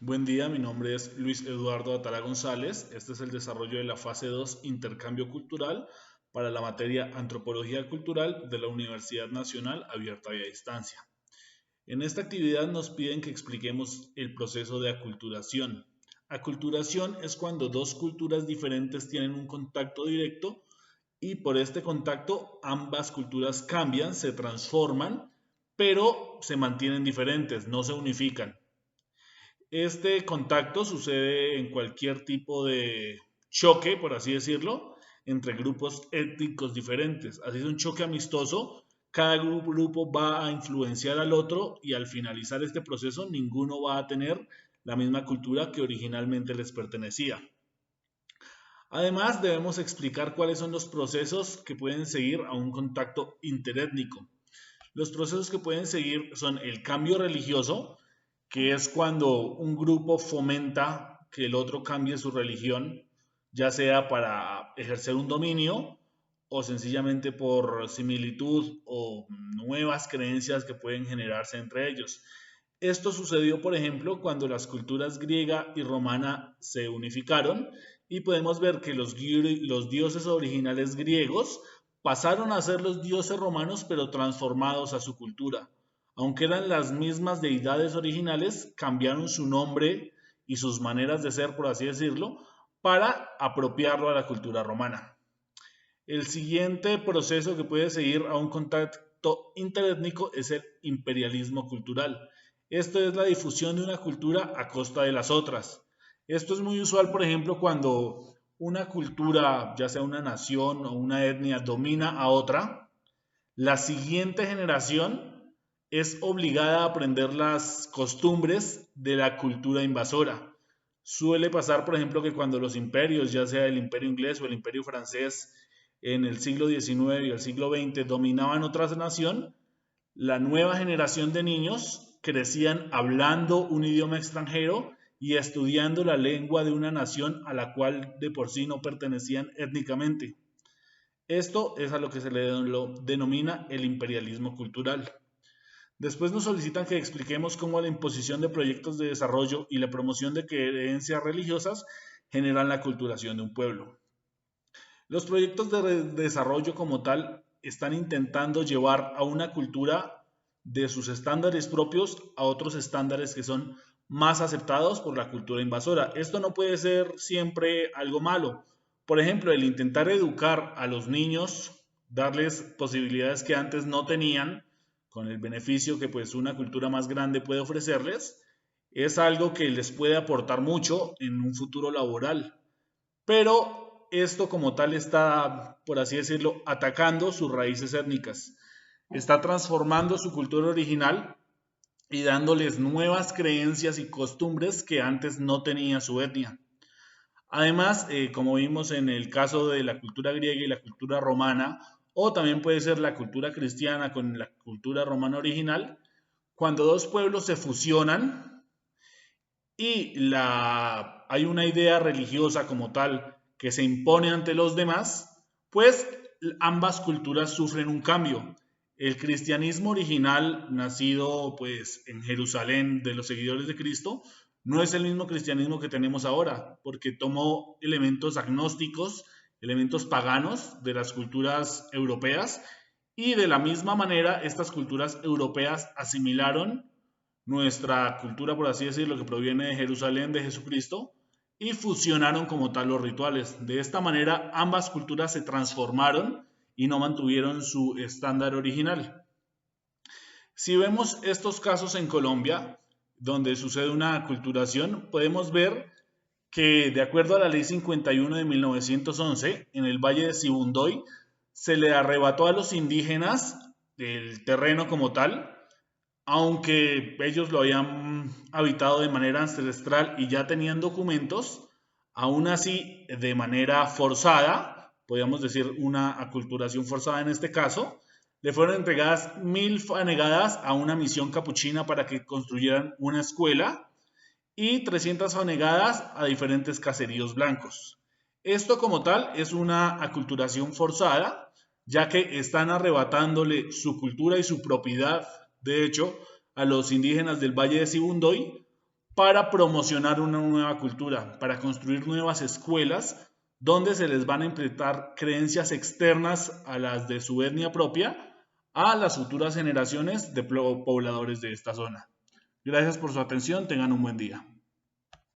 Buen día, mi nombre es Luis Eduardo Atala González. Este es el desarrollo de la fase 2 Intercambio Cultural para la materia Antropología Cultural de la Universidad Nacional Abierta y a Distancia. En esta actividad nos piden que expliquemos el proceso de aculturación. Aculturación es cuando dos culturas diferentes tienen un contacto directo y por este contacto ambas culturas cambian, se transforman, pero se mantienen diferentes, no se unifican. Este contacto sucede en cualquier tipo de choque, por así decirlo, entre grupos étnicos diferentes. Así es un choque amistoso, cada grupo va a influenciar al otro y al finalizar este proceso ninguno va a tener la misma cultura que originalmente les pertenecía. Además, debemos explicar cuáles son los procesos que pueden seguir a un contacto interétnico. Los procesos que pueden seguir son el cambio religioso, que es cuando un grupo fomenta que el otro cambie su religión, ya sea para ejercer un dominio o sencillamente por similitud o nuevas creencias que pueden generarse entre ellos. Esto sucedió, por ejemplo, cuando las culturas griega y romana se unificaron y podemos ver que los dioses originales griegos pasaron a ser los dioses romanos pero transformados a su cultura. Aunque eran las mismas deidades originales, cambiaron su nombre y sus maneras de ser, por así decirlo, para apropiarlo a la cultura romana. El siguiente proceso que puede seguir a un contacto interétnico es el imperialismo cultural. Esto es la difusión de una cultura a costa de las otras. Esto es muy usual, por ejemplo, cuando una cultura, ya sea una nación o una etnia, domina a otra, la siguiente generación es obligada a aprender las costumbres de la cultura invasora. Suele pasar, por ejemplo, que cuando los imperios, ya sea el imperio inglés o el imperio francés, en el siglo XIX y el siglo XX dominaban otra nación, la nueva generación de niños crecían hablando un idioma extranjero y estudiando la lengua de una nación a la cual de por sí no pertenecían étnicamente. Esto es a lo que se le denomina el imperialismo cultural. Después nos solicitan que expliquemos cómo la imposición de proyectos de desarrollo y la promoción de creencias religiosas generan la culturación de un pueblo. Los proyectos de desarrollo como tal están intentando llevar a una cultura de sus estándares propios a otros estándares que son más aceptados por la cultura invasora. Esto no puede ser siempre algo malo. Por ejemplo, el intentar educar a los niños, darles posibilidades que antes no tenían, con el beneficio que pues una cultura más grande puede ofrecerles, es algo que les puede aportar mucho en un futuro laboral. Pero esto como tal está, por así decirlo, atacando sus raíces étnicas. Está transformando su cultura original y dándoles nuevas creencias y costumbres que antes no tenía su etnia. Además, como vimos en el caso de la cultura griega y la cultura romana, o también puede ser la cultura cristiana con la cultura romana original, cuando dos pueblos se fusionan y hay una idea religiosa como tal que se impone ante los demás, pues ambas culturas sufren un cambio. El cristianismo original, nacido pues en Jerusalén de los seguidores de Cristo, no es el mismo cristianismo que tenemos ahora, porque tomó elementos agnósticos, elementos paganos de las culturas europeas, y de la misma manera estas culturas europeas asimilaron nuestra cultura, por así decirlo, que proviene de Jerusalén, de Jesucristo, y fusionaron como tal los rituales. De esta manera, ambas culturas se transformaron y no mantuvieron su estándar original. Si vemos estos casos en Colombia, donde sucede una aculturación, podemos ver que de acuerdo a la ley 51 de 1911, en el Valle de Sibundoy, se le arrebató a los indígenas el terreno como tal, aunque ellos lo habían habitado de manera ancestral y ya tenían documentos, aún así de manera forzada, podríamos decir una aculturación forzada en este caso, le fueron entregadas 1000 fanegadas a una misión capuchina para que construyeran una escuela y 300 fanegadas a diferentes caseríos blancos. Esto como tal es una aculturación forzada, ya que están arrebatándole su cultura y su propiedad, de hecho, a los indígenas del Valle de Sibundoy para promocionar una nueva cultura, para construir nuevas escuelas donde se les van a implementar creencias externas a las de su etnia propia a las futuras generaciones de pobladores de esta zona. Gracias por su atención, tengan un buen día.